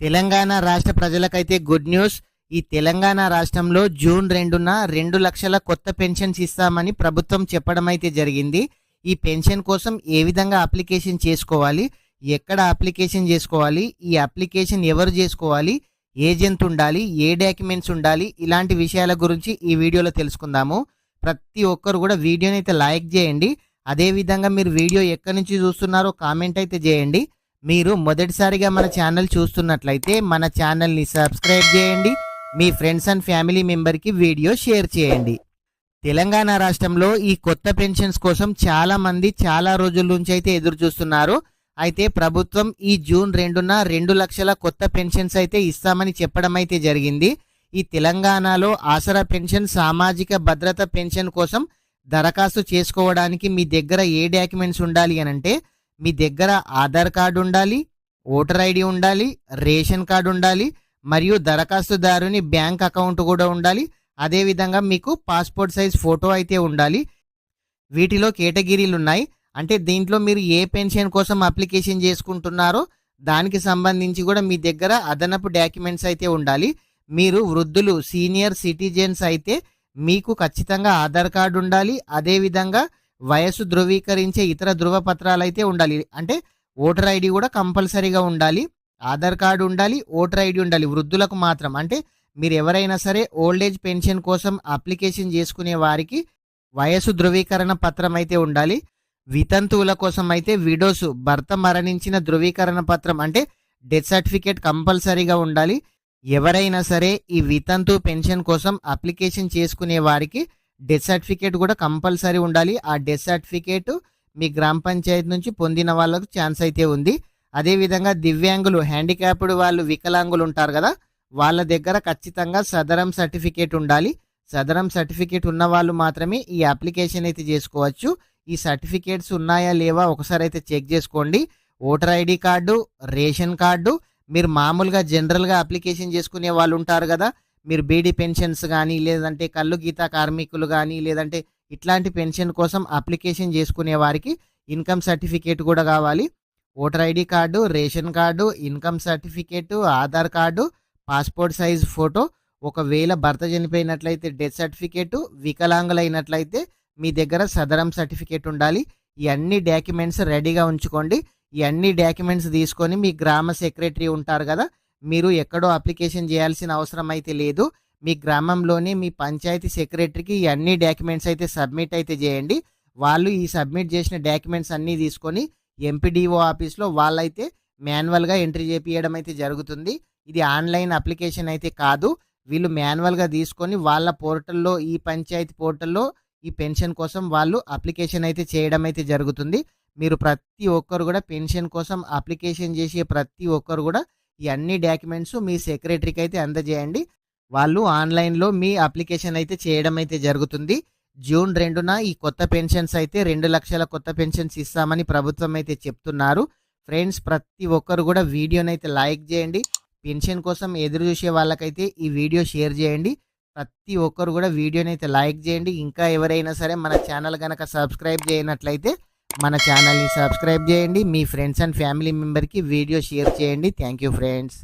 తెలంగాణ రాష్ట్ర ప్రజలకైతే good news. ఈ తెలంగాణ రాష్ట్రంలో జూన్ 2న 2 లక్షల కొత్త పెన్షన్స్ ఇస్తామని ప్రభుత్వం చెప్పడం అయితే జరిగింది. ఈ పెన్షన్ కోసం ఏ విధంగా అప్లికేషన్ చేసుకోవాలి, ఎక్కడ అప్లికేషన్ చేసుకోవాలి, ఈ అప్లికేషన్ ఎవరు చేసుకోవాలి, ఏజెంట్ ఉండాలి, ఏ డాక్యుమెంట్స్ ఉండాలి, ఇలాంటి విషయాల గురించి ఈ వీడియోలో తెలుసుకుందాము. ప్రతి ఒక్కరు కూడా వీడియోని అయితే లైక్ చేయండి. అదేవిధంగా మీరు వీడియో ఎక్కడి నుంచి చూస్తున్నారో కామెంట్ అయితే చేయండి. మీరు మొదటిసారిగా మన ఛానల్ చూస్తున్నట్లయితే మన ఛానల్ని సబ్స్క్రైబ్ చేయండి. మీ ఫ్రెండ్స్ అండ్ ఫ్యామిలీ మెంబర్కి వీడియో షేర్ చేయండి. తెలంగాణ రాష్ట్రంలో ఈ కొత్త పెన్షన్స్ కోసం చాలా మంది చాలా రోజుల నుంచి అయితే ఎదురు చూస్తున్నారు. అయితే ప్రభుత్వం ఈ జూన్ 2న 2 లక్షల కొత్త పెన్షన్స్ అయితే ఇస్తామని చెప్పడం అయితే జరిగింది. ఈ తెలంగాణలో ఆసరా పెన్షన్, సామాజిక భద్రత పెన్షన్ కోసం దరఖాస్తు చేసుకోవడానికి మీ దగ్గర ఏ డాక్యుమెంట్స్ ఉండాలి అని అంటే, మీ దగ్గర ఆధార్ కార్డు ఉండాలి, ఓటర్ ఐడి ఉండాలి, రేషన్ కార్డు ఉండాలి, మరియు దరఖాస్తుదారుని బ్యాంక్ అకౌంట్ కూడా ఉండాలి. అదేవిధంగా మీకు పాస్పోర్ట్ సైజ్ ఫోటో అయితే ఉండాలి. వీటిలో కేటగిరీలు ఉన్నాయి. అంటే దీంట్లో మీరు ఏ పెన్షన్ కోసం అప్లికేషన్ చేసుకుంటున్నారో దానికి సంబంధించి కూడా మీ దగ్గర అదనపు డాక్యుమెంట్స్ అయితే ఉండాలి. మీరు వృద్ధులు, సీనియర్ సిటిజన్స్ అయితే మీకు ఖచ్చితంగా ఆధార్ కార్డు ఉండాలి. అదేవిధంగా వయసు ధృవీకరించే ఇతర ధృవపత్రాలు అయితే ఉండాలి. అంటే ఓటర్ ఐడి కూడా కంపల్సరీగా ఉండాలి. ఆధార్ కార్డు ఉండాలి, ఓటర్ ఐడి ఉండాలి. వృద్ధులకు మాత్రం, అంటే మీరు ఎవరైనా సరే ఓల్డ్ ఏజ్ పెన్షన్ కోసం అప్లికేషన్ చేసుకునే వారికి వయసు ధృవీకరణ పత్రం అయితే ఉండాలి. వితంతువుల కోసం అయితే విడోస్, భర్త మరణించిన ధృవీకరణ పత్రం అంటే డెత్ సర్టిఫికేట్ కంపల్సరీగా ఉండాలి. ఎవరైనా సరే ఈ వితంతు పెన్షన్ కోసం అప్లికేషన్ చేసుకునే వారికి డెత్ సర్టిఫికేట్ కూడా కంపల్సరీ ఉండాలి. ఆ డెత్ సర్టిఫికేట్ మీ గ్రామ పంచాయతీ నుంచి పొందిన వాళ్ళకు ఛాన్స్ అయితే ఉంది. అదేవిధంగా దివ్యాంగులు, హ్యాండిక్యాప్డ్ వాళ్ళు, వికలాంగులు ఉంటారు కదా, వాళ్ళ దగ్గర ఖచ్చితంగా సదరం సర్టిఫికేట్ ఉండాలి. సదరం సర్టిఫికేట్ ఉన్న వాళ్ళు మాత్రమే ఈ అప్లికేషన్ అయితే చేసుకోవచ్చు. ఈ సర్టిఫికేట్స్ ఉన్నాయా లేవా ఒకసారి అయితే చెక్ చేసుకోండి. Voter ID card, ration card, మీరు మామూలుగా జనరల్గా అప్లికేషన్ చేసుకునే వాళ్ళు ఉంటారు కదా, మీరు బీడీ పెన్షన్స్ కానీ, లేదంటే కళ్ళు గీత కార్మికులు కానీ, లేదంటే ఇట్లాంటి పెన్షన్ కోసం అప్లికేషన్ చేసుకునే వారికి ఇన్కమ్ సర్టిఫికేట్ కూడా కావాలి. Voter ID card, ration card, income certificate, Aadhaar card, passport size photo, ఒకవేళ భర్త చనిపోయినట్లయితే డెత్ సర్టిఫికేట్, వికలాంగులైనట్లయితే మీ దగ్గర సదరం సర్టిఫికేట్ ఉండాలి. ఈ అన్ని డాక్యుమెంట్స్ రెడీగా ఉంచుకోండి. ఈ అన్ని డాక్యుమెంట్స్ తీసుకొని మీ గ్రామ సెక్రటరీ ఉంటారు కదా, మీరు ఎక్కడో అప్లికేషన్ చేయాల్సిన అవసరం అయితే లేదు. మీ గ్రామంలోనే మీ పంచాయతీ సెక్రటరీకి ఈ అన్ని డాక్యుమెంట్స్ అయితే సబ్మిట్ అయితే చేయండి. వాళ్ళు ఈ సబ్మిట్ చేసిన డాక్యుమెంట్స్ అన్నీ తీసుకొని ఎంపీడీఓ ఆఫీస్లో వాళ్ళైతే మాన్యువల్గా ఎంట్రీ చేపియడం అయితే జరుగుతుంది. ఇది ఆన్లైన్ అప్లికేషన్ అయితే కాదు. వీళ్ళు మాన్యువల్గా తీసుకొని వాళ్ళ పోర్టల్లో, ఈ పంచాయతీ పోర్టల్లో ఈ పెన్షన్ కోసం వాళ్ళు అప్లికేషన్ అయితే చేయడం అయితే జరుగుతుంది. మీరు ప్రతి ఒక్కరు కూడా పెన్షన్ కోసం అప్లికేషన్ చేసే ప్రతి ఒక్కరు కూడా ఈ అన్ని డాక్యుమెంట్స్ మీ సెక్రటరీకి అయితే అందజేయండి. వాళ్ళు ఆన్లైన్లో మీ అప్లికేషన్ అయితే చేయడం అయితే జరుగుతుంది. జూన్ 2న ఈ కొత్త పెన్షన్స్ అయితే 2 లక్షల కొత్త పెన్షన్స్ ఇస్తామని ప్రభుత్వం అయితే చెప్తున్నారు. ఫ్రెండ్స్, ప్రతి ఒక్కరు కూడా వీడియోని అయితే లైక్ చేయండి. పెన్షన్ కోసం ఎదురు చూసే వాళ్ళకైతే ఈ వీడియో షేర్ చేయండి. ప్రతి ఒక్కరు కూడా వీడియోని అయితే లైక్ చేయండి. ఇంకా ఎవరైనా సరే మన ఛానల్ కనుక సబ్స్క్రైబ్ చేయనట్లయితే మన ఛానల్ని సబ్స్క్రైబ్ చేయండి. మీ ఫ్రెండ్స్ అండ్ ఫ్యామిలీ మెంబర్కి వీడియో షేర్ చేయండి. Thank you friends.